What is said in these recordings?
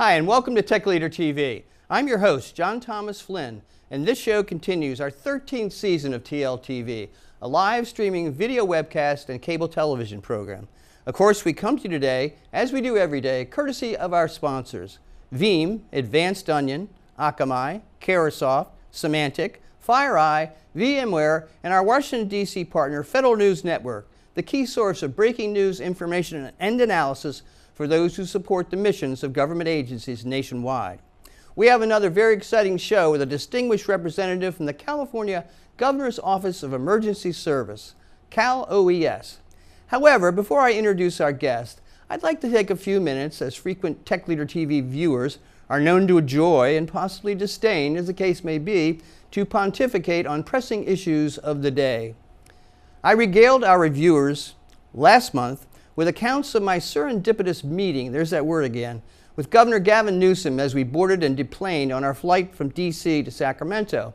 Hi, and welcome to Tech Leader TV. I'm your host, John Thomas Flynn, and this show continues our 13th season of TLTV, a live streaming video webcast and cable television program. Of course, we come to you today, as we do every day, courtesy of our sponsors, Veeam, Advanced Onion, Akamai, Carahsoft, Symantec, FireEye, VMware, and our Washington, D.C. partner, Federal News Network, the key source of breaking news, information, and analysis for those who support the missions of government agencies nationwide. We have another very exciting show with a distinguished representative from the California Governor's Office of Emergency Service, CalOES. However, before I introduce our guest, I'd like to take a few minutes, as frequent Tech Leader TV viewers are known to enjoy and possibly disdain, as the case may be, to pontificate on pressing issues of the day. I regaled our viewers last month with accounts of my serendipitous meeting, there's that word again, with Governor Gavin Newsom as we boarded and deplaned on our flight from D.C. to Sacramento.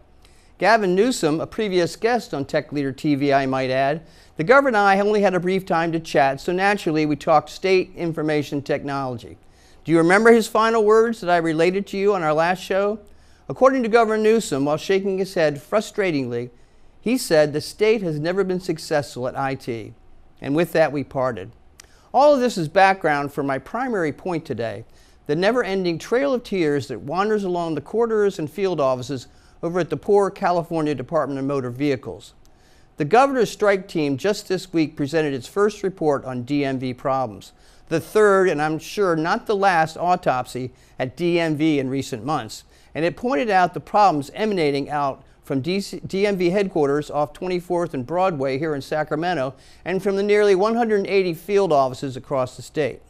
Gavin Newsom, a previous guest on Tech Leader TV, I might add, the governor and I only had a brief time to chat, so naturally we talked state information technology. Do you remember his final words that I related to you on our last show? According to Governor Newsom, while shaking his head frustratingly, he said the state has never been successful at IT. And with that, we parted. All of this is background for my primary point today, the never-ending trail of tears that wanders along the corridors and field offices over at the poor California Department of Motor Vehicles. The governor's strike team just this week presented its first report on DMV problems, the third, and I'm sure not the last, autopsy at DMV in recent months, and it pointed out the problems emanating out from DMV headquarters off 24th and Broadway here in Sacramento, and from the nearly 180 field offices across the state.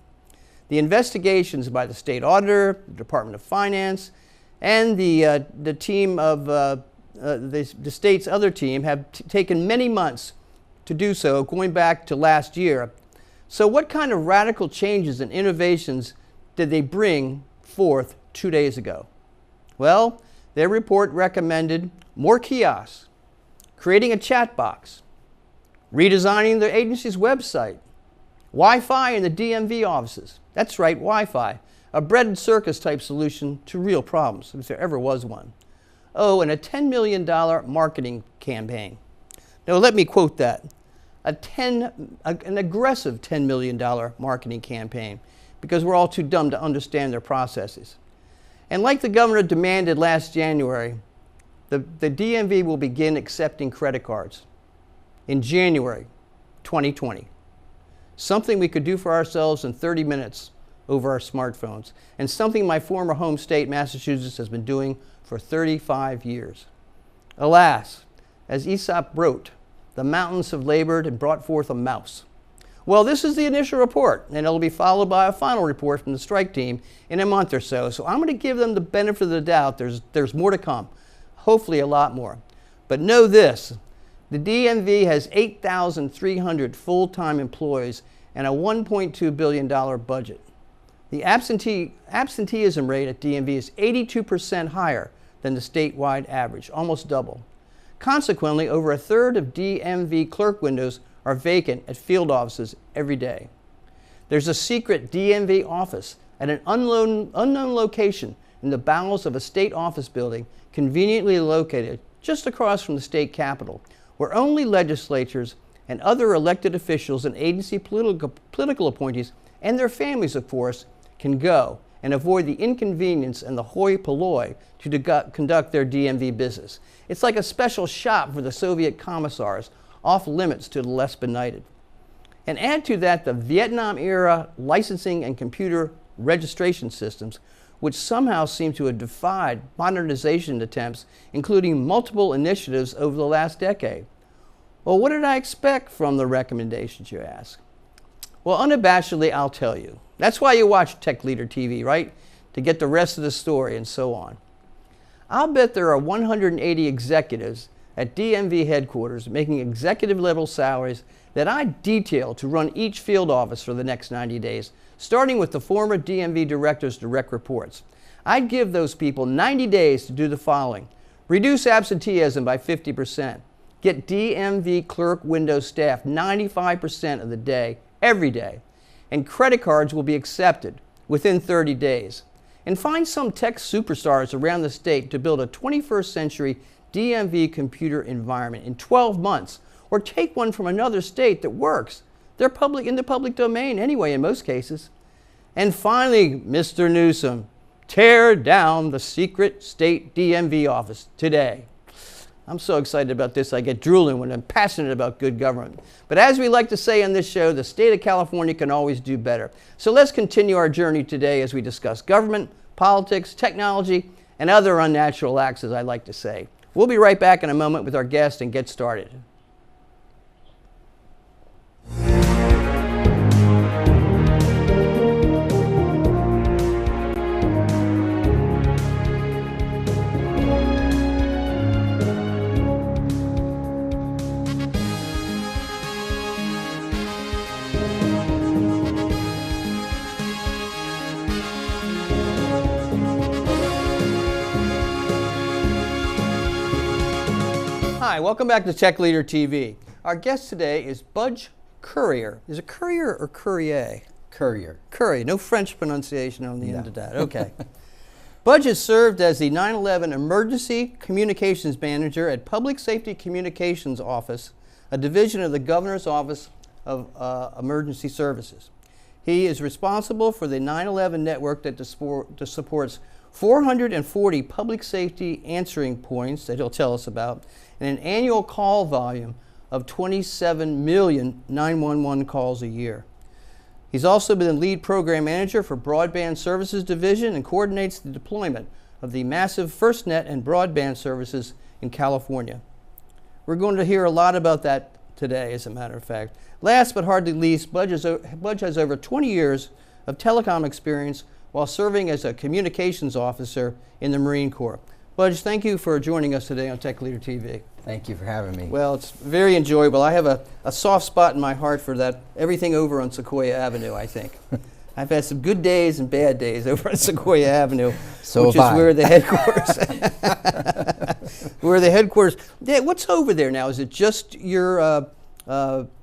The investigations by the state auditor, the Department of Finance, and the team of the state's other team have taken many months to do so, going back to last year. So what kind of radical changes and innovations did they bring forth 2 days ago? Well, their report recommended more kiosks, creating a chat box, redesigning the agency's website, Wi-Fi in the DMV offices. That's right, Wi-Fi, a bread and circus type solution to real problems, if there ever was one. Oh, and a $10 million marketing campaign. Now let me quote that. An aggressive $10 million marketing campaign, because we're all too dumb to understand their processes. And like the governor demanded last January, the DMV will begin accepting credit cards in January 2020. Something we could do for ourselves in 30 minutes over our smartphones, and something my former home state, Massachusetts, has been doing for 35 years. Alas, as Aesop wrote, the mountains have labored and brought forth a mouse. Well, this is the initial report, and it'll be followed by a final report from the strike team in a month or so. So I'm going to give them the benefit of the doubt. There's more to come, hopefully a lot more. But know this, the DMV has 8,300 full-time employees and a $1.2 billion budget. The absenteeism rate at DMV is 82% higher than the statewide average, almost double. Consequently, over a third of DMV clerk windows are vacant at field offices every day. There's a secret DMV office at an unknown location in the bowels of a state office building conveniently located just across from the state capitol, where only legislatures and other elected officials and agency political appointees and their families, of course, can go and avoid the inconvenience and the hoi polloi to conduct their DMV business. It's like a special shop for the Soviet commissars, off limits to the less benighted. And add to that the Vietnam-era licensing and computer registration systems, which somehow seem to have defied modernization attempts, including multiple initiatives over the last decade. Well, what did I expect from the recommendations, you ask? Well, unabashedly, I'll tell you. That's why you watch Tech Leader TV, right? To get the rest of the story and so on. I'll bet there are 180 executives at DMV headquarters making executive level salaries that I detail to run each field office for the next 90 days, starting with the former DMV director's direct reports. I'd give those people 90 days to do the following: reduce absenteeism by 50%, get DMV clerk window staff 95% of the day, every day, and credit cards will be accepted within 30 days. and find some tech superstars around the state to build a 21st century DMV computer environment in 12 months, or take one from another state that works. They're in the public domain anyway in most cases. And finally, Mr. Newsom, tear down the secret state DMV office today. I'm so excited about this, I get drooling when I'm passionate about good government. But as we like to say on this show, the state of California can always do better. So let's continue our journey today as we discuss government, politics, technology, and other unnatural acts, as I like to say. We'll be right back in a moment with our guest and get started. Hi, welcome back to Tech Leader TV. Our guest today is Budge Currier. Is it Currier or Currier? Currier. Currier, no French pronunciation on the end of that. Okay. Budge has served as the 9/11 Emergency Communications Manager at Public Safety Communications Office, a division of the Governor's Office of Emergency Services. He is responsible for the 9/11 network that supports 440 public safety answering points that he'll tell us about, and an annual call volume of 27 million 911 calls a year. He's also been the lead program manager for Broadband Services Division and coordinates the deployment of the massive FirstNet and broadband services in California. We're going to hear a lot about that today, as a matter of fact. Last but hardly least, Budge has over 20 years of telecom experience while serving as a communications officer in the Marine Corps. Budge, thank you for joining us today on Tech Leader TV. Thank you for having me. Well, it's very enjoyable. I have a soft spot in my heart for that, everything over on Sequoia Avenue, I think. I've had some good days and bad days over on Sequoia Avenue, which is where the headquarters. Where the headquarters. Yeah, what's over there now? Is it just your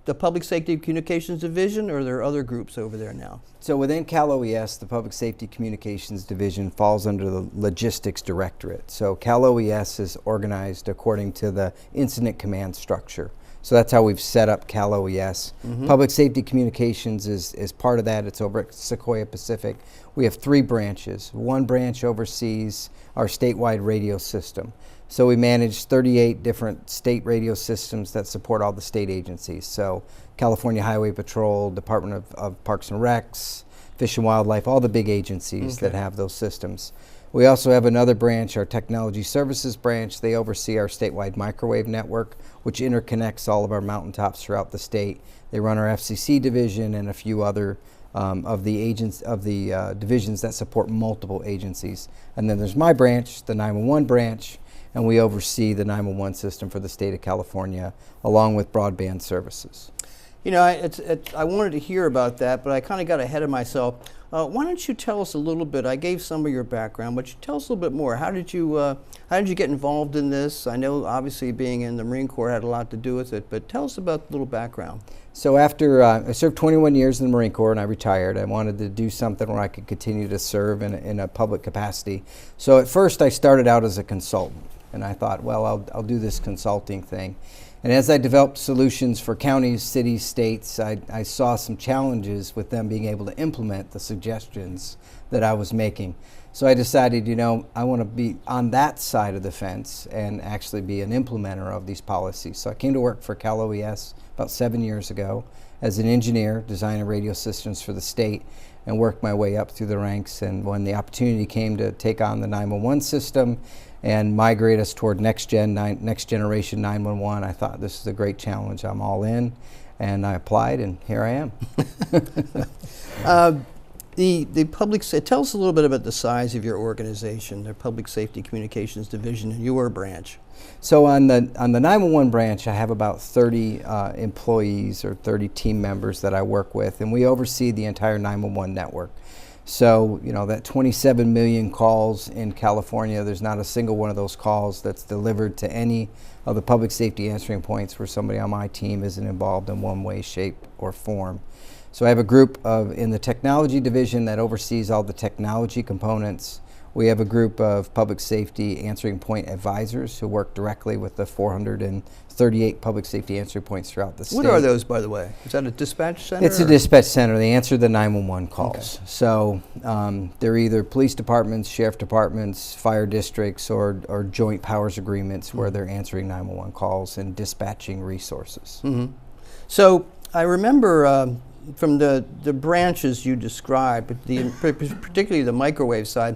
the Public Safety Communications Division, or are there other groups over there now? So within CalOES, the Public Safety Communications Division falls under the Logistics Directorate. So CalOES is organized according to the incident command structure. So that's how we've set up CalOES. Mm-hmm. Public Safety Communications is part of that. It's over at Sequoia Pacific. We have 3 branches. One branch oversees our statewide radio system. So we manage 38 different state radio systems that support all the state agencies. So California Highway Patrol, Department of Parks and Recs, Fish and Wildlife, all the big agencies that have those systems. We also have another branch, our Technology Services branch. They oversee our statewide microwave network, which interconnects all of our mountaintops throughout the state. They run our FCC division and a few other of the divisions that support multiple agencies. And then there's my branch, the 911 branch, and we oversee the 911 system for the state of California, along with broadband services. You know, I wanted to hear about that, but I kind of got ahead of myself. Why don't you tell us a little bit? I gave some of your background, but you tell us a little bit more. How did you get involved in this? I know, obviously, being in the Marine Corps had a lot to do with it, but tell us about a little background. So after I served 21 years in the Marine Corps and I retired, I wanted to do something where I could continue to serve in a public capacity. So at first, I started out as a consultant. And I thought, well, I'll do this consulting thing. And as I developed solutions for counties, cities, states, I saw some challenges with them being able to implement the suggestions that I was making. So I decided, you know, I want to be on that side of the fence and actually be an implementer of these policies. So I came to work for CalOES about 7 years ago as an engineer, designing radio systems for the state, and worked my way up through the ranks. And when the opportunity came to take on the 911 system and migrate us toward next generation 911, I thought this is a great challenge. I'm all in, and I applied, and here I am. The public, tell us a little bit about the size of your organization, the Public Safety Communications Division in your branch. So on the 911 branch, I have about 30 employees or 30 team members that I work with, and we oversee the entire 911 network. So, that 27 million calls in California, there's not a single one of those calls that's delivered to any of the public safety answering points where somebody on my team isn't involved in one way, shape, or form. So I have a group in the technology division that oversees all the technology components. We have a group of public safety answering point advisors who work directly with the 438 public safety answering points throughout the state. What are those, by the way? Is that a dispatch center? It's a dispatch center. They answer the 911 calls. Okay. So they're either police departments, sheriff departments, fire districts, or joint powers agreements where they're answering 911 calls and dispatching resources. Mm-hmm. So I remember from the branches you described, particularly the microwave side,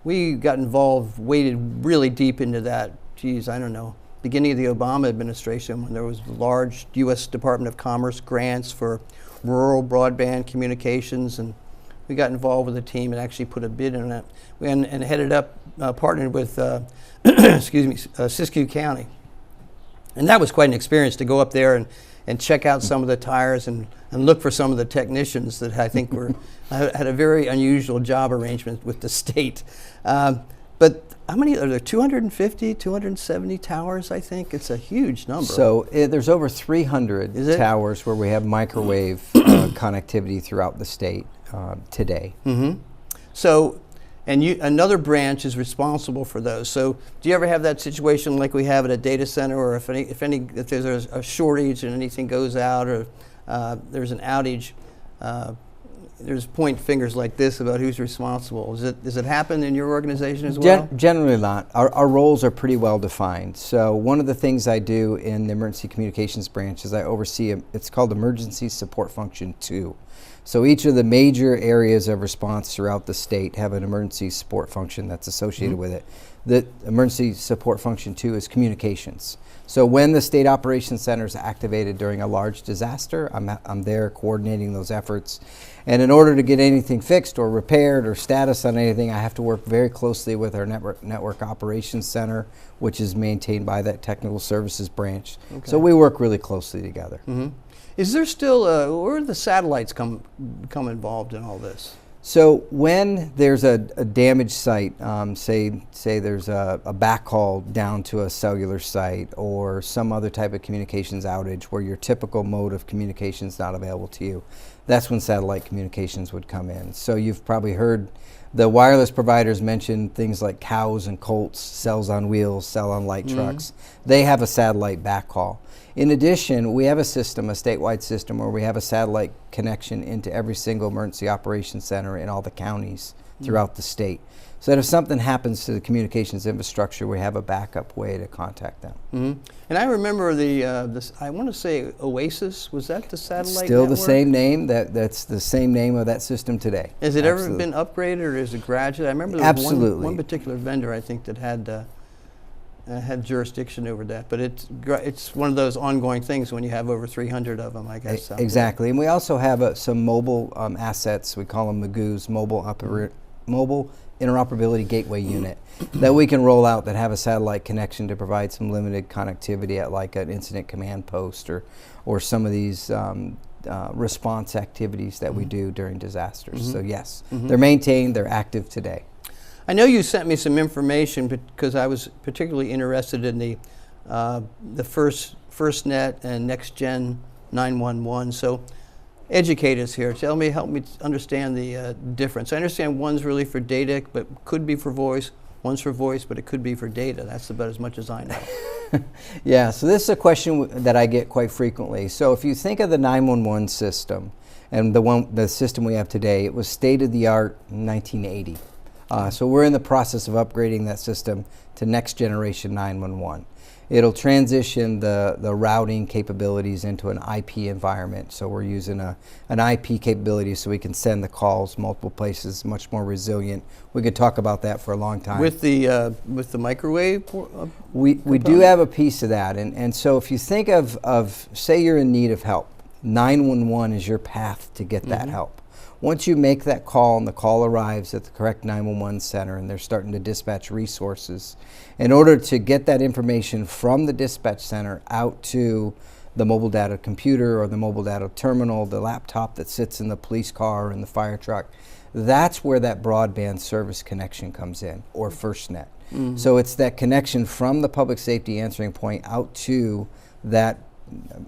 we got involved, waded really deep into that, I don't know, beginning of the Obama administration when there was large U.S. Department of Commerce grants for rural broadband communications, and we got involved with a team and actually put a bid in it and headed up, partnered with, Siskiyou County. And that was quite an experience to go up there and check out some of the tires and look for some of the technicians that I think had a very unusual job arrangement with the state. But how many are there? 250, 270 towers, I think? It's a huge number. So there's over 300 towers where we have microwave connectivity throughout the state today. Mm-hmm. So, and another branch is responsible for those. So do you ever have that situation like we have at a data center, or if there's a shortage and anything goes out, or there's an outage, there's point fingers like this about who's responsible. Does it happen in your organization as well? Generally not. Our roles are pretty well defined. So one of the things I do in the emergency communications branch is I oversee it's called Emergency Support Function 2. So each of the major areas of response throughout the state have an emergency support function that's associated with it. The emergency support function 2 is communications. So when the state operations center is activated during a large disaster, I'm there coordinating those efforts. And in order to get anything fixed or repaired or status on anything, I have to work very closely with our network operations center, which is maintained by that technical services branch. Okay. So we work really closely together. Mm-hmm. Is there still, where do the satellites come involved in all this? So when there's a damaged site, say there's a backhaul down to a cellular site or some other type of communications outage where your typical mode of communication is not available to you, that's when satellite communications would come in. So you've probably heard the wireless providers mention things like cows and colts, cells on wheels, cell on light trucks. They have a satellite backhaul. In addition, we have a system, a statewide system, where we have a satellite connection into every single emergency operations center in all the counties throughout the state. So that if something happens to the communications infrastructure, we have a backup way to contact them. Mm-hmm. And I remember I want to say OASIS, was that the satellite Still network? the same name, that's the same name of that system today. Has it ever been upgraded or is it graduated? I remember there was one particular vendor, I think, that had jurisdiction over that, but it's one of those ongoing things when you have over 300 of them, I guess. Exactly, and we also have some mobile assets. We call them MAGUs, mobile interoperability gateway unit, that we can roll out that have a satellite connection to provide some limited connectivity at like an incident command post or some of these response activities that we do during disasters. So yes, they're maintained, they're active today. I know you sent me some information because I was particularly interested in the FirstNet and NextGen 911. So educate us here. Help me understand the difference. I understand one's really for data, but could be for voice. One's for voice, but it could be for data. That's about as much as I know. Yeah, so this is a question that I get quite frequently. So if you think of the 911 system and the system we have today, it was state-of-the-art in 1980. So we're in the process of upgrading that system to next generation 911. It'll transition the routing capabilities into an IP environment. So we're using an IP capability so we can send the calls multiple places, much more resilient. We could talk about that for a long time. With the microwave? We do have a piece of that. And so if you think of, say you're in need of help, 911 is your path to get that help. Once you make that call and the call arrives at the correct 911 center and they're starting to dispatch resources, in order to get that information from the dispatch center out to the mobile data computer or the mobile data terminal, the laptop that sits in the police car or in the fire truck. That's where that broadband service connection comes in, or FirstNet. So it's that connection from the public safety answering point out to that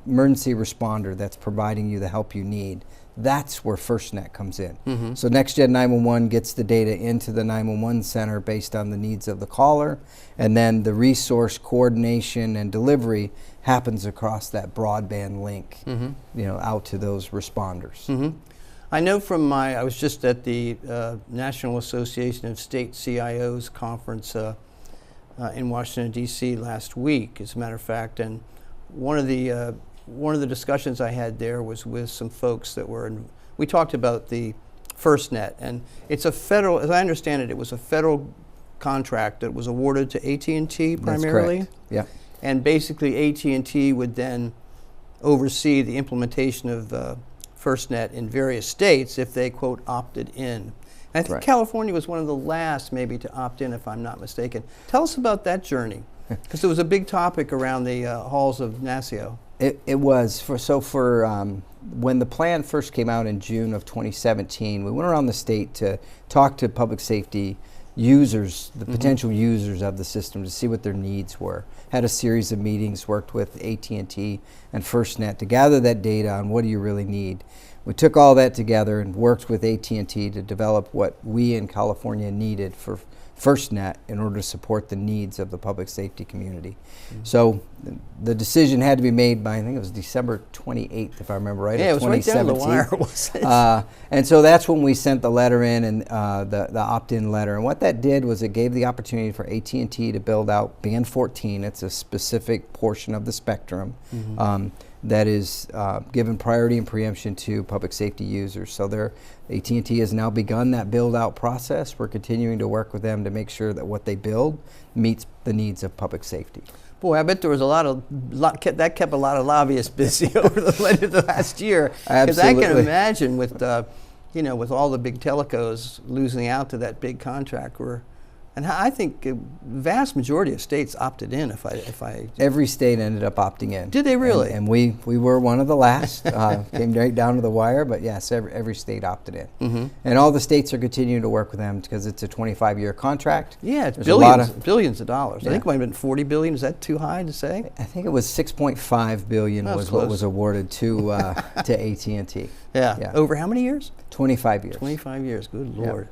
emergency responder that's providing you the help you need. That's where FirstNet comes in. So NextGen 911 gets the data into the 911 center based on the needs of the caller, and then the resource coordination and delivery happens across that broadband link, out to those responders. I know from I was just at the National Association of State CIOs conference in Washington, D.C. last week, as a matter of fact, and one of the discussions I had there was with some folks that were we talked about the FirstNet, and it's a federal, as I understand it, it was a federal contract that was awarded to AT&T primarily. That's correct. Yeah. And basically AT&T would then oversee the implementation of FirstNet in various states if they, quote, opted in. And I think California was one of the last maybe to opt in, if I'm not mistaken. Tell us about that journey, because it was a big topic around the halls of NASCIO. It was. When the plan first came out in June of 2017, we went around the state to talk to public safety users, the potential users of the system, to see what their needs were. Had a series of meetings, worked with AT&T and FirstNet to gather that data on what do you really need. We took all that together and worked with AT&T to develop what we in California needed for FirstNet in order to support the needs of the public safety community. So the decision had to be made by, I think it was December 28th, if I remember right. Yeah, it was right down the wire, wasn't it? And so that's when we sent the letter in, and the opt-in letter. And what that did was it gave the opportunity for AT&T to build out Band 14. It's a specific portion of the spectrum that is given priority and preemption to public safety users. So AT&T has now begun that build-out process. We're continuing to work with them to make sure that what they build meets the needs of public safety. Boy, I bet there was that kept a lot of lobbyists busy over the last year. Because I can imagine with with all the big telcos losing out to that big contract, and I think a vast majority of states opted in. Every state ended up opting in. Did they really? And we were one of the last. Came right down to the wire, but yes, every state opted in. And all the states are continuing to work with them because it's a 25-year contract. Yeah, it's billions of dollars. Yeah. I think it might have been 40 billion. Is that too high to say? I think it was 6.5 billion was close. What was awarded to AT&T. Yeah. Over how many years? 25 years. 25 years. Good Lord.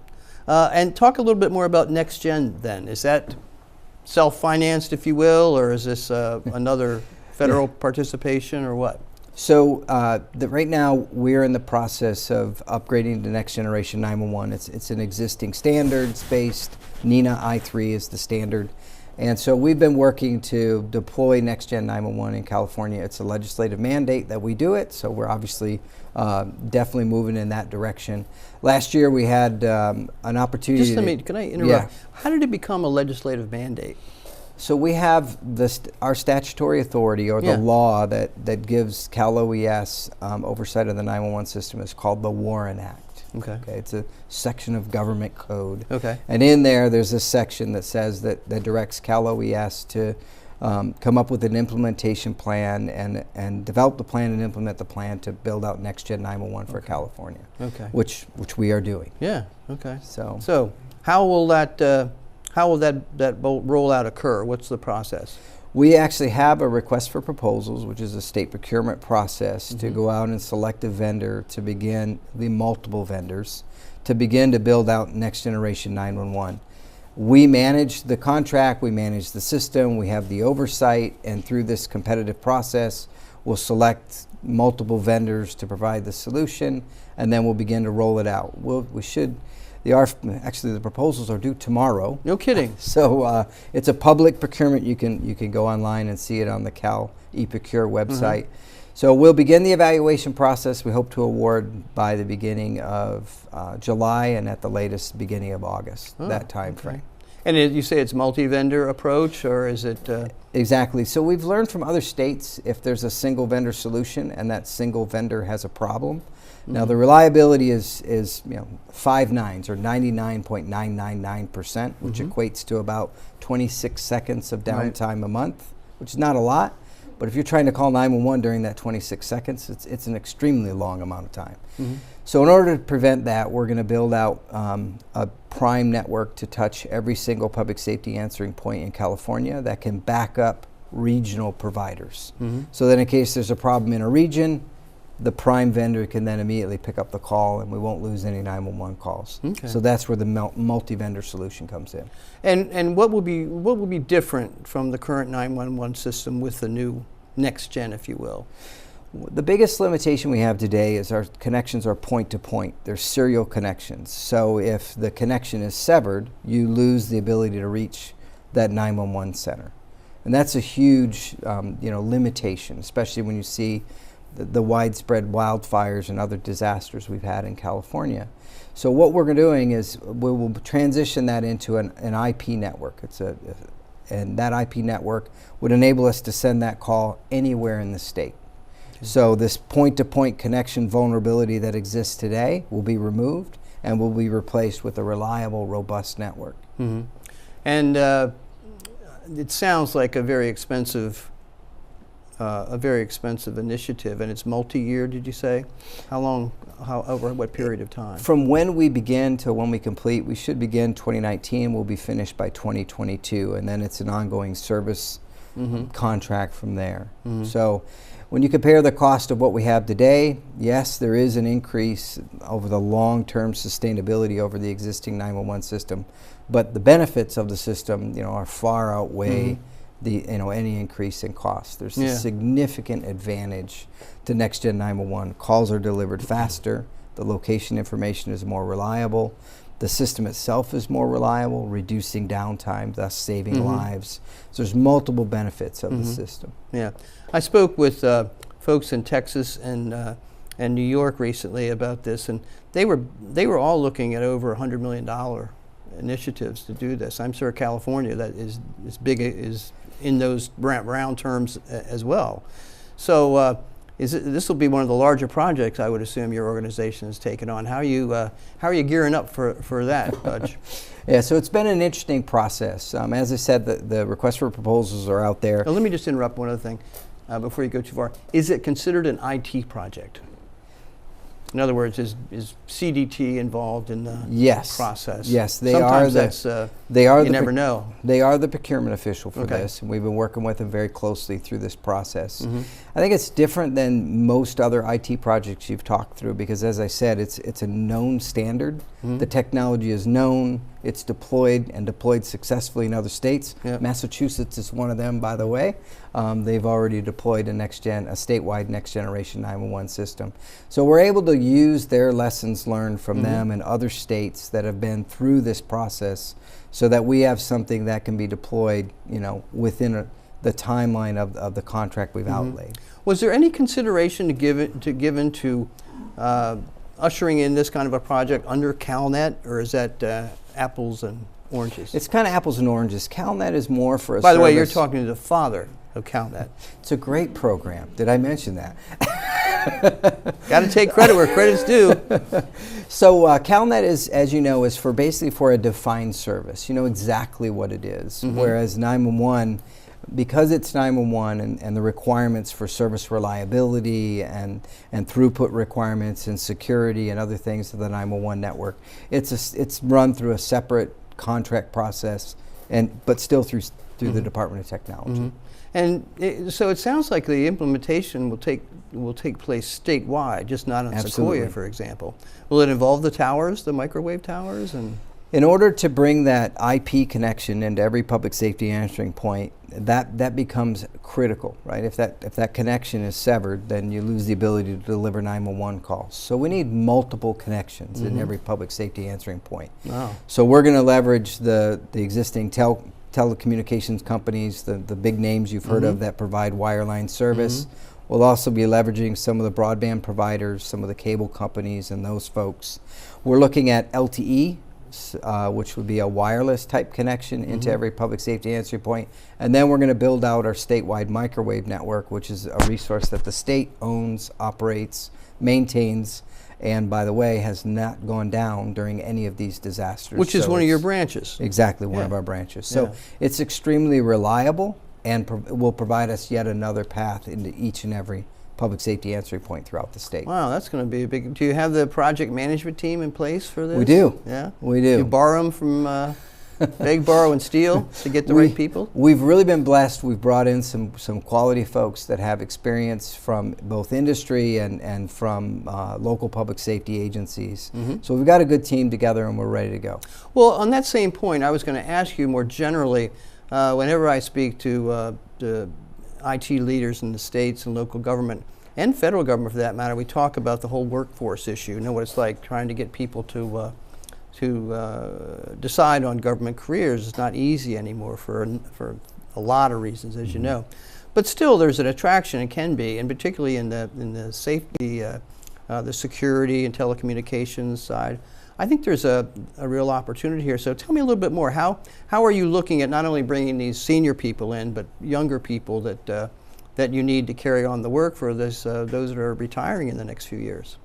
And talk a little bit more about NextGen then. Is that self-financed, if you will, or is this another federal participation, or what? So right now we're in the process of upgrading to Next Generation 911. It's an existing standards-based. NENA I3 is the standard. And so we've been working to deploy NextGen 911 in California. It's a legislative mandate that we do it, so we're obviously definitely moving in that direction. Last year we had an opportunity. Can I interrupt? Yeah. How did it become a legislative mandate? So we have our statutory authority, or the law that gives CalOES oversight of the 911 system, is called the Warren Act. Okay. It's a section of government code. Okay. And in there's a section that says that directs CalOES to come up with an implementation plan and develop the plan and implement the plan to build out NextGen 911 for California. Okay. Which we are doing. Yeah. Okay. So how will that rollout occur? What's the process? We actually have a request for proposals, which is a state procurement process to go out and select a vendor to begin, the multiple vendors, to begin to build out Next Generation 911. We manage the contract, we manage the system, we have the oversight, and through this competitive process, we'll select multiple vendors to provide the solution, and then we'll begin to roll it out. Actually, the proposals are due tomorrow. No kidding. So it's a public procurement. You can go online and see it on the Cal eProcure website. So we'll begin the evaluation process. We hope to award by the beginning of July, and at the latest beginning of August, that time frame. And you say it's multi-vendor approach, or is it? Exactly. So we've learned from other states, if there's a single vendor solution and that single vendor has a problem. Now the reliability is 5 nines, or 99.999%, which equates to about 26 seconds of downtime a month, which is not a lot, But if you're trying to call 911 during that 26 seconds, it's an extremely long amount of time. So in order to prevent that, we're going to build out a prime network to touch every single public safety answering point in California that can back up regional providers. So that in case there's a problem in a region, the prime vendor can then immediately pick up the call and we won't lose any 911 calls. So that's where the multi-vendor solution comes in. And what will be different from the current 911 system with the new next gen, if you will? The biggest limitation we have today is our connections are point to point. They're serial connections. So if the connection is severed, you lose the ability to reach that 911 center. And that's a huge limitation, especially when you see the widespread wildfires and other disasters we've had in California. So what we're doing is we will transition that into an IP network. And that IP network would enable us to send that call anywhere in the state. So this point-to-point connection vulnerability that exists today will be removed and will be replaced with a reliable, robust network. And it sounds like a very expensive initiative, and it's multi-year, did you say? How long, over what period of time? From when we begin to when we complete, we should begin 2019, we'll be finished by 2022, and then it's an ongoing service contract from there. So when you compare the cost of what we have today, yes, there is an increase over the long-term sustainability over the existing 911 system, but the benefits of the system, are far outweigh any increase in cost. There's a significant advantage to Next Gen 911. Calls are delivered faster, the location information is more reliable, the system itself is more reliable, reducing downtime, thus saving lives. So there's multiple benefits of the system. Yeah, I spoke with folks in Texas and New York recently about this, and they were all looking at over $100 million initiatives to do this. I'm sure California that is is in those round terms as well. So this will be one of the larger projects I would assume your organization has taken on. How are you gearing up for that, Budge? Yeah, so it's been an interesting process. As I said, the requests for proposals are out there. Now, let me just interrupt one other thing before you go too far. Is it considered an IT project? In other words, is CDT involved in the process? Yes, they Sometimes are. You never know. They are the procurement official for this, and we've been working with them very closely through this process. I think it's different than most other IT projects you've talked through because, as I said, it's a known standard. The technology is known. It's deployed and deployed successfully in other states. Massachusetts is one of them, by the way. They've already deployed a statewide next generation 911 system. So we're able to use their lessons learned from them and other states that have been through this process, so that we have something that can be deployed, within the timeline of the contract we've outlaid. Was there any consideration given to ushering in this kind of a project under CalNet, or is that apples and oranges? It's kind of apples and oranges. CalNet is more for a By the way, you're talking to the father of CalNet. It's a great program. Did I mention that? Got to take credit where credit's due. So CalNet is, as you know, is basically for a defined service. You know exactly what it is. Whereas 911, because it's 911 and the requirements for service reliability and throughput requirements and security and other things of the 911 network, it's run through a separate contract process, but still through the Department of Technology. And so it sounds like the implementation will take place statewide, just not on Sequoia, for example. Will it involve the towers, the microwave towers? And in order to bring that IP connection into every public safety answering point, that becomes critical, right? If that connection is severed, then you lose the ability to deliver 911 calls. So we need multiple connections in every public safety answering point. So we're going to leverage the existing telecommunications companies, the big names you've heard of that provide wireline service. We'll also be leveraging some of the broadband providers, some of the cable companies and those folks. We're looking at LTE, which would be a wireless type connection into every public safety answering point. And then we're going to build out our statewide microwave network, which is a resource that the state owns, operates, maintains, and by the way, has not gone down during any of these disasters. Which is one of your branches. Exactly, one of our branches. So it's extremely reliable and will provide us yet another path into each and every public safety answering point throughout the state. Wow, that's going to be a big. Do you have the project management team in place for this? We do. Yeah, we do. You borrow them from beg, borrow, and steal to get the right people? We've really been blessed. We've brought in some quality folks that have experience from both industry and from local public safety agencies. So we've got a good team together and we're ready to go. Well, on that same point, I was going to ask you more generally, whenever I speak to the IT leaders in the states and local government, and federal government for that matter, we talk about the whole workforce issue. You know what it's like trying to get people to decide on government careers is not easy anymore for a lot of reasons, as you know. But still, there's an attraction, it can be, and particularly in the safety, the security and telecommunications side. I think there's a real opportunity here. So tell me a little bit more. How are you looking at not only bringing these senior people in, but younger people that you need to carry on the work for those that are retiring in the next few years?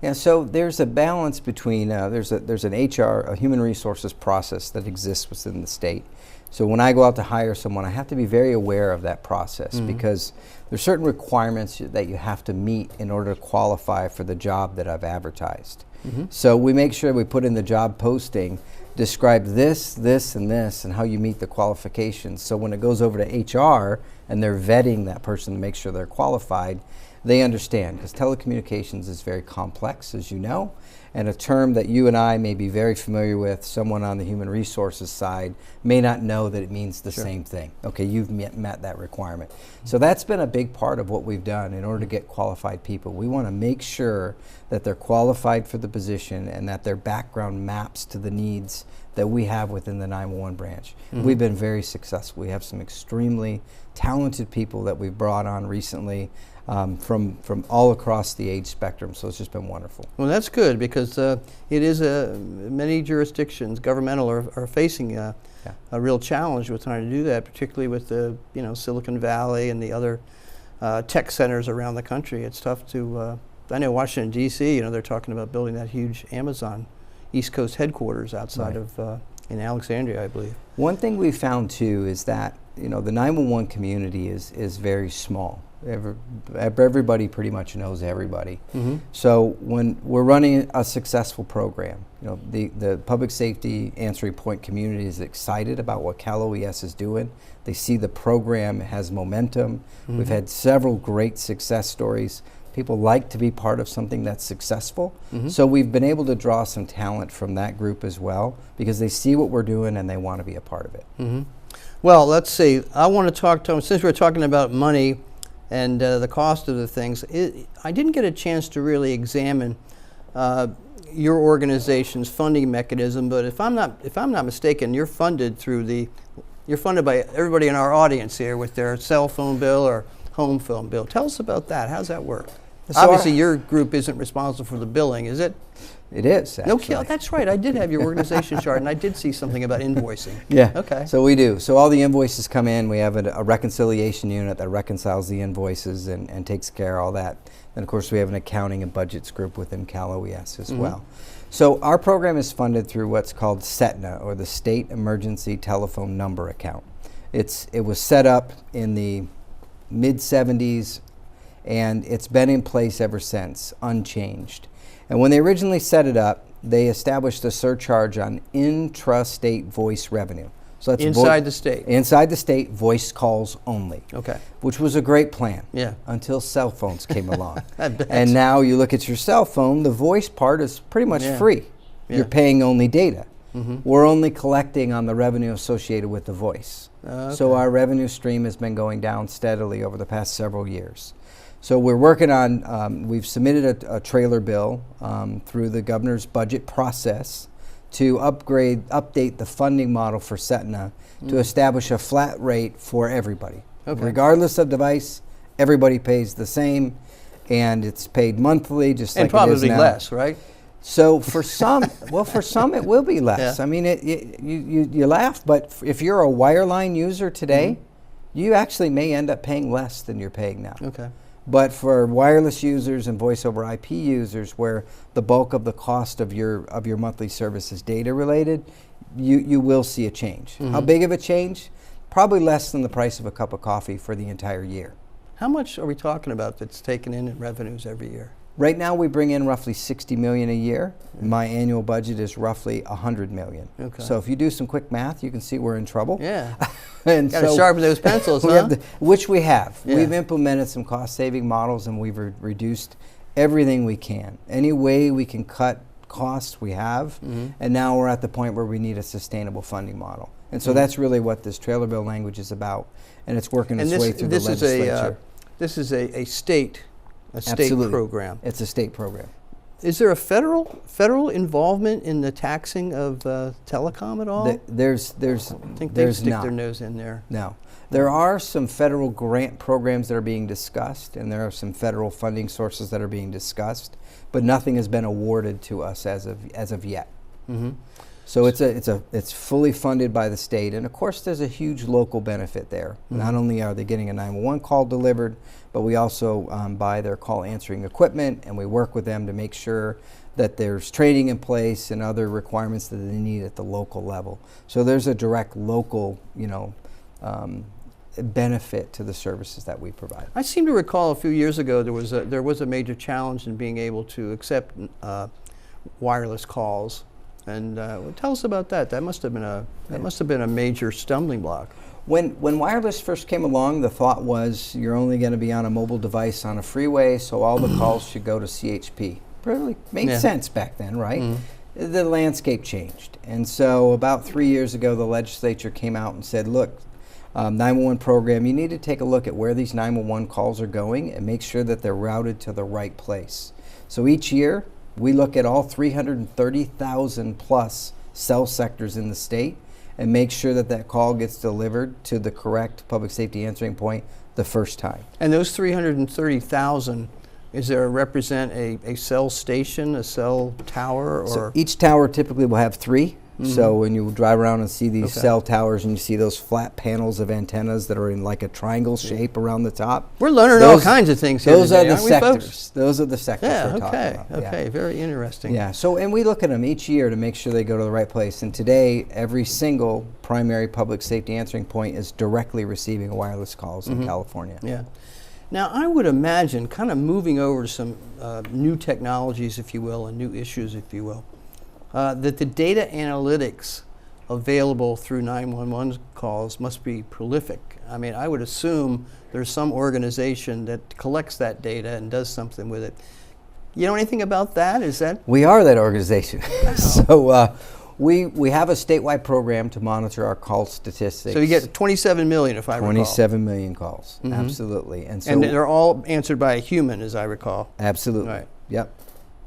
Yeah, so there's a balance between, there's an HR, a human resources process that exists within the state. So when I go out to hire someone, I have to be very aware of that process because there's certain requirements that you have to meet in order to qualify for the job that I've advertised. So we make sure we put in the job posting, describe this, this, and this, and how you meet the qualifications. So when it goes over to HR and they're vetting that person to make sure they're qualified, they understand, because telecommunications is very complex, as you know, and a term that you and I may be very familiar with, someone on the human resources side may not know that it means the same thing. Okay, you've met that requirement. So that's been a big part of what we've done in order to get qualified people. We want to make sure that they're qualified for the position and that their background maps to the needs that we have within the 911 branch. We've been very successful. We have some extremely talented people that we've brought on recently from all across the age spectrum, so it's just been wonderful. Well, that's good because it is many jurisdictions, governmental, are facing a real challenge with trying to do that, particularly with the Silicon Valley and the other tech centers around the country. It's tough to. I know Washington D.C. They're talking about building that huge Amazon East Coast headquarters outside of in Alexandria, I believe. One thing we found too is that the 911 community is very small. Everybody pretty much knows everybody. So when we're running a successful program, the public safety answering point community is excited about what CalOES is doing. They see the program has momentum. We've had several great success stories. People like to be part of something that's successful. So we've been able to draw some talent from that group as well because they see what we're doing and they want to be a part of it. Well, let's see. I want to talk to them, since we're talking about money and the cost of the things. I didn't get a chance to really examine your organization's funding mechanism, but if I'm not mistaken, you're funded by everybody in our audience here with their cell phone bill or home phone bill. Tell us about that. How's that work? So obviously, your group isn't responsible for the billing, is it? It is, actually. No, that's right. I did have your organization chart, and I did see something about invoicing. Yeah. Okay. So we do. So all the invoices come in. We have a reconciliation unit that reconciles the invoices and takes care of all that. And of course, we have an accounting and budgets group within CalOES as well. So our program is funded through what's called SETNA, or the State Emergency Telephone Number Account. It was set up in the mid-70s, and it's been in place ever since, unchanged. And when they originally set it up, they established a surcharge on intrastate voice revenue. So that's inside the state. Inside the state, voice calls only. Okay. Which was a great plan. Yeah. Until cell phones came along. I bet. And now you look at your cell phone, the voice part is pretty much free. Yeah. You're paying only data. We're only collecting on the revenue associated with the voice. Okay. So our revenue stream has been going down steadily over the past several years. So we're working on, we've submitted a trailer bill through the governor's budget process to update the funding model for SETNA to establish a flat rate for everybody. Okay. Regardless of device, everybody pays the same, and it's paid monthly, just like it is now. And probably less, right? So for some, for some it will be less. Yeah. I mean, you laugh, but if you're a wireline user today, you actually may end up paying less than you're paying now. Okay. But for wireless users and voice over IP users, where the bulk of the cost of your monthly service is data related, you will see a change. How big of a change? probably less than the price of a cup of coffee for the entire year. How much are we talking about that's taken in revenues every year? Right now we bring in roughly $60 million a year. My annual budget is roughly $100 million. Okay. So if you do some quick math, you can see we're in trouble. Yeah. And got to sharpen those pencils, we huh? Which we have. Yeah. We've implemented some cost-saving models, and we've reduced everything we can. Any way we can cut costs, we have. And now we're at the point where we need a sustainable funding model. And so that's really what this trailer bill language is about, and it's working its way through the legislature. This is a state Absolutely. program. It's a state program. Is there a federal involvement in the taxing of telecom at all? There's I think they stick not. their nose in there. No. There are some federal grant programs that are being discussed, and there are some federal funding sources that are being discussed, but nothing has been awarded to us as of yet. So it's fully funded by the state, and of course there's a huge local benefit there. Not only are they getting a 911 call delivered, but we also buy their call answering equipment, and we work with them to make sure that there's training in place and other requirements that they need at the local level. So there's a direct local, benefit to the services that we provide. I seem to recall a few years ago there was a major challenge in being able to accept wireless calls. And tell us about that. That must have been a major stumbling block. When wireless first came along, the thought was you're only going to be on a mobile device on a freeway, so all the calls should go to CHP. Really made sense back then, right? The landscape changed, and so about 3 years ago, the legislature came out and said, "Look, 911 program, you need to take a look at where these 911 calls are going and make sure that they're routed to the right place." So each year, we look at all 330,000 plus cell sectors in the state and make sure that that call gets delivered to the correct public safety answering point the first time. And those 330,000, is there represent a cell station, a cell tower, or? So each tower typically will have 3. So when you drive around and see these cell towers and you see those flat panels of antennas that are in like a triangle shape around the top. We're learning all kinds of things here Those today, are the aren't we, sectors. folks? Those are the sectors we're talking about. Okay, very interesting. Yeah, so and we look at them each year to make sure they go to the right place. And today, every single primary public safety answering point is directly receiving wireless calls in California. Yeah. Now, I would imagine, kind of moving over to some new technologies, if you will, and new issues, if you will, that the data analytics available through 911 calls must be prolific. I mean, I would assume there's some organization that collects that data and does something with it. You know anything about that? Is that? We are that organization. So we have a statewide program to monitor our call statistics. So you get 27 million, if I recall. 27 million calls, absolutely. And they're all answered by a human, as I recall. Absolutely. Right. Yep.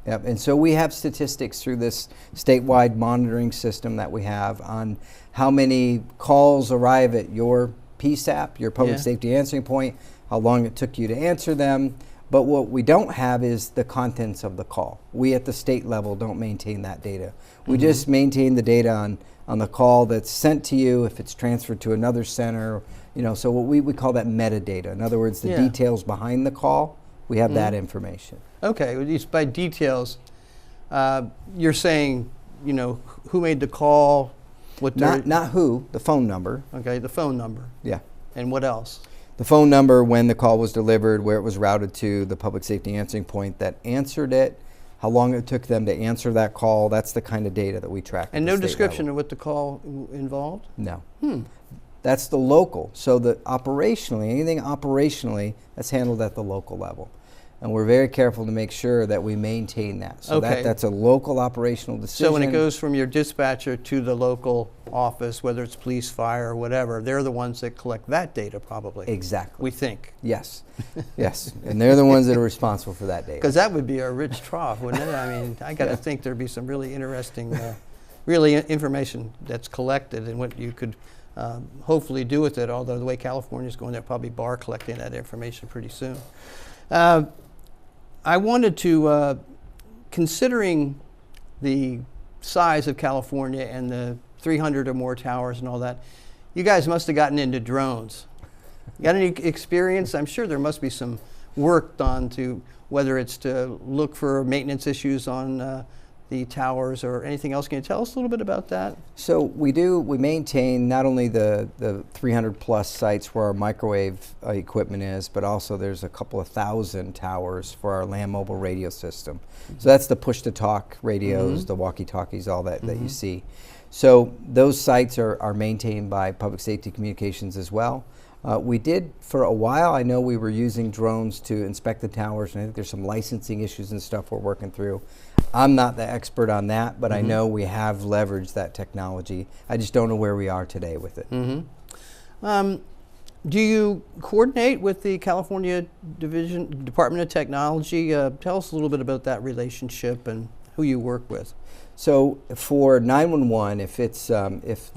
And so we have statistics through this statewide monitoring system that we have on how many calls arrive at your PSAP, your public safety answering point, how long it took you to answer them. But what we don't have is the contents of the call. We at the state level don't maintain that data. We just maintain the data on the call that's sent to you, if it's transferred to another center, so what we call that metadata. In other words, the details behind the call, we have that information. Okay, well, these by details, you're saying, who made the call, what not who, the phone number. Okay, the phone number. Yeah. And what else? The phone number, when the call was delivered, where it was routed to, the public safety answering point that answered it, how long it took them to answer that call. That's the kind of data that we track. And no description of what the call involved? No. That's the local. So anything operationally, that's handled at the local level. And we're very careful to make sure that we maintain that. So that's a local operational decision. So when it goes from your dispatcher to the local office, whether it's police, fire, or whatever, they're the ones that collect that data probably. Exactly. We think. Yes. Yes. And they're the ones that are responsible for that data. Because that would be a rich trough, wouldn't it? I mean, I got to think there'd be some really interesting, information that's collected and what you could hopefully do with it, although the way California's going, they'll probably bar collecting that information pretty soon. I wanted to, considering the size of California and the 300 or more towers and all that, you guys must have gotten into drones. You got any experience? I'm sure there must be some work done to, whether it's to look for maintenance issues on the towers or anything else. Can you tell us a little bit about that? So we maintain not only the 300 plus sites where our microwave equipment is, but also there's a couple of thousand towers for our land mobile radio system. So that's the push-to-talk radios, the walkie-talkies, all that you see. So those sites are maintained by Public Safety Communications as well. We did, for a while, I know we were using drones to inspect the towers, and I think there's some licensing issues and stuff we're working through. I'm not the expert on that, but I know we have leveraged that technology. I just don't know where we are today with it. Do you coordinate with the California Department of Technology? Tell us a little bit about that relationship and who you work with. So for 911, if it's if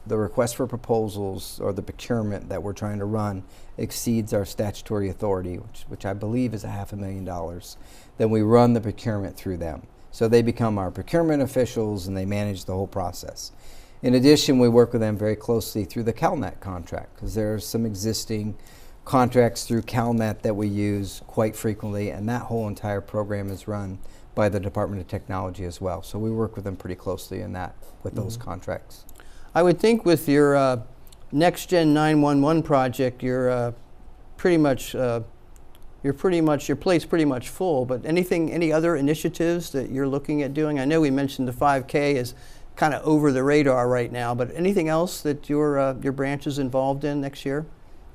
the request for proposals or the procurement that we're trying to run exceeds our statutory authority, which I believe is $500,000, then we run the procurement through them. So they become our procurement officials and they manage the whole process. In addition, we work with them very closely through the CalNet contract, because there are some existing contracts through CalNet that we use quite frequently, and that whole entire program is run by the Department of Technology as well. So we work with them pretty closely in that, with those contracts. I would think with your Next Gen 911 project, you're pretty much your plate's pretty much full. But any other initiatives that you're looking at doing? I know we mentioned the 5K is kind of over the radar right now, but anything else that your branch is involved in next year?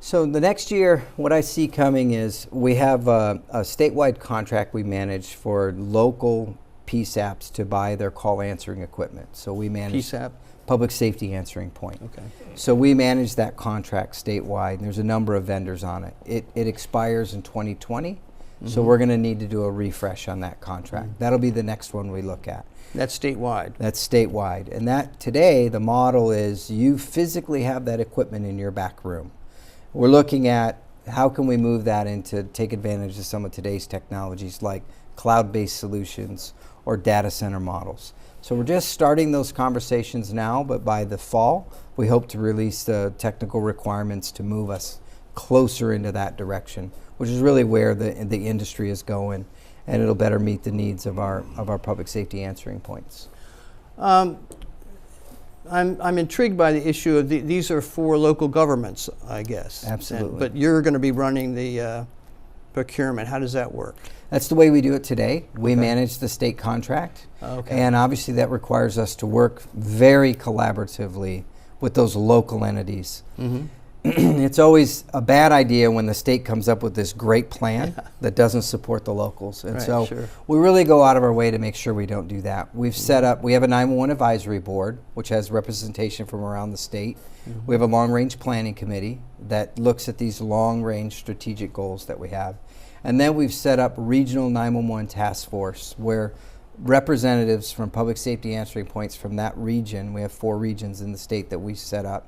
So the next year, what I see coming is we have a statewide contract we manage for local PSAPs to buy their call answering equipment. So we manage PSAP? Public Safety Answering Point. Okay. So we manage that contract statewide, and there's a number of vendors on it. It expires in 2020, so we're going to need to do a refresh on that contract. That'll be the next one we look at. That's statewide? That's statewide. And that today, the model is you physically have that equipment in your back room. We're looking at how can we move that into take advantage of some of today's technologies like cloud-based solutions or data center models. So we're just starting those conversations now, but by the fall, we hope to release the technical requirements to move us closer into that direction, which is really where the industry is going, and it'll better meet the needs of our public safety answering points. I'm intrigued by the issue of these are for local governments, I guess. Absolutely. But you're going to be running the procurement. How does that work? That's the way we do it today. We manage the state contract, and obviously that requires us to work very collaboratively with those local entities. It's always a bad idea when the state comes up with this great plan that doesn't support the locals. And we really go out of our way to make sure we don't do that. We've set up, we have a 911 advisory board, which has representation from around the state. We have a long-range planning committee that looks at these long-range strategic goals that we have. And then we've set up regional 911 task force where representatives from public safety answering points from that region, we have 4 regions in the state that we set up,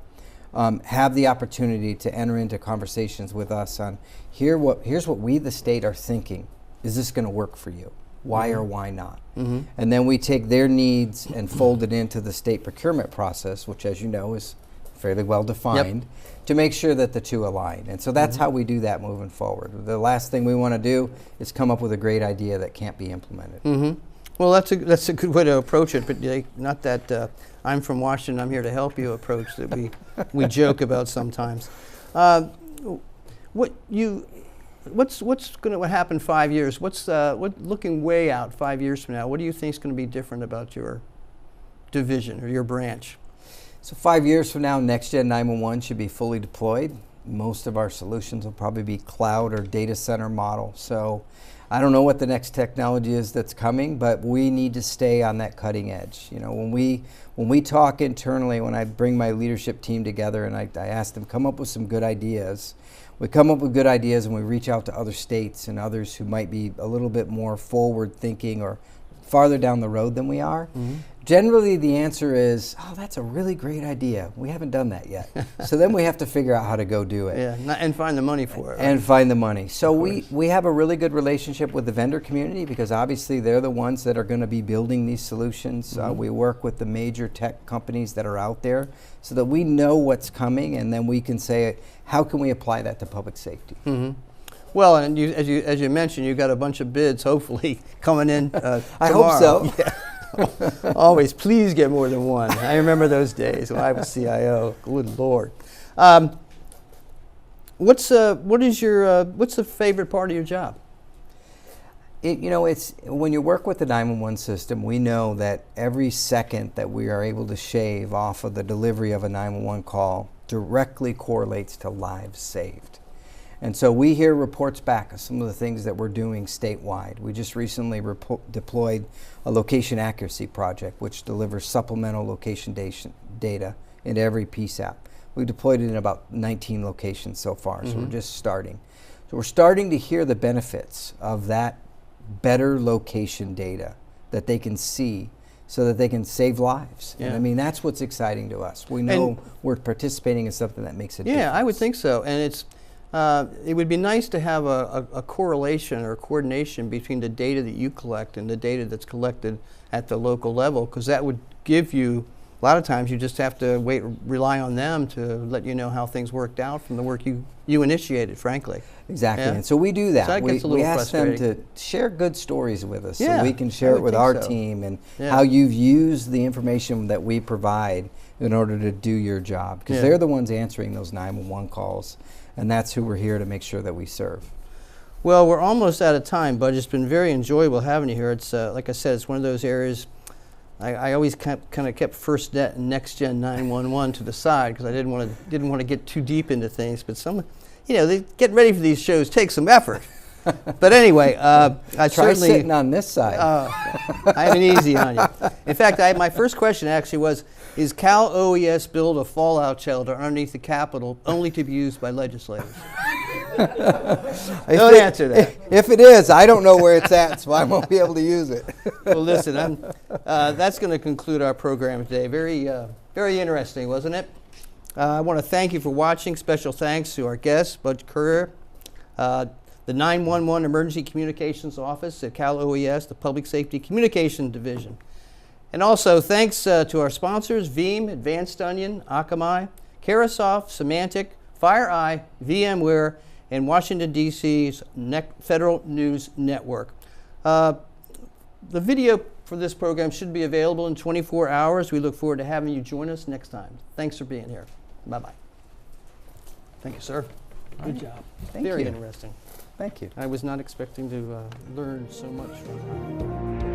have the opportunity to enter into conversations with us on here's what we, the state, are thinking. Is this going to work for you? Why or why not? And then we take their needs and fold it into the state procurement process, which, as you know, is fairly well defined, to make sure that the two align. And so that's how we do that moving forward. The last thing we want to do is come up with a great idea that can't be implemented. Well, that's a good way to approach it, but not that I'm from Washington, I'm here to help you approach that we joke about sometimes. What's going to happen 5 years? Looking way out 5 years from now, what do you think is going to be different about your division or your branch? So 5 years from now, Next Gen 911 should be fully deployed. Most of our solutions will probably be cloud or data center model. So I don't know what the next technology is that's coming, but we need to stay on that cutting edge. You know, when we talk internally, when I bring my leadership team together and I ask them, come up with some good ideas. We come up with good ideas and we reach out to other states and others who might be a little bit more forward thinking or farther down the road than we are. Generally, the answer is, oh, that's a really great idea. We haven't done that yet. So then we have to figure out how to go do it. And find the money for it. Right? And find the money. So we have a really good relationship with the vendor community because obviously they're the ones that are going to be building these solutions. We work with the major tech companies that are out there so that we know what's coming, and then we can say, how can we apply that to public safety? Well, and as you mentioned, you've got a bunch of bids hopefully coming in tomorrow. I hope so. Always, please get more than one. I remember those days when I was CIO. Good Lord. What's the favorite part of your job? It's when you work with the 911 system, we know that every second that we are able to shave off of the delivery of a 911 call directly correlates to lives saved. And so we hear reports back of some of the things that we're doing statewide. We just recently deployed a location accuracy project, which delivers supplemental location data into every PSAP. We deployed it in about 19 locations so far, so we're just starting. So we're starting to hear the benefits of that better location data that they can see so that they can save lives. Yeah. And I mean, that's what's exciting to us. We know we're participating in something that makes a difference. Yeah, I would think so. And it would be nice to have a correlation or coordination between the data that you collect and the data that's collected at the local level, because that would give you, a lot of times you just have to rely on them to let you know how things worked out from the work you initiated, frankly. Exactly, Yeah? and so we do that. So that gets a little we ask them frustrating. to share good stories with us Yeah, so we can I share it would with think our so. team and Yeah. how you've used the information that we provide in order to do your job, because Yeah. they're the ones answering those 911 calls, and that's who we're here to make sure that we serve. Well, we're almost out of time, Budge. It's been very enjoyable having you here. It's like I said, it's one of those areas I always kind of kept first net and next gen 911 to the side because I didn't want to get too deep into things. But getting ready for these shows takes some effort. But anyway, I Try certainly sitting on this side. I have an easy on you. In fact, my first question actually was, is CalOES build a fallout shelter underneath the Capitol only to be used by legislators? Don't answer that. If it is, I don't know where it's at, so I won't be able to use it. Well, listen, that's going to conclude our program today. Very, very interesting, wasn't it? I want to thank you for watching. Special thanks to our guest, Budge Currier, the 911 Emergency Communications Office at CalOES, the Public Safety Communication Division. And also thanks to our sponsors, Veeam, Advanced Onion, Akamai, Carasoft, Symantec, FireEye, VMware, and Washington, D.C.'s Federal News Network. The video for this program should be available in 24 hours. We look forward to having you join us next time. Thanks for being here. Bye-bye. Thank you, sir. Good job. Thank Very you. interesting. Thank you. I was not expecting to learn so much from you.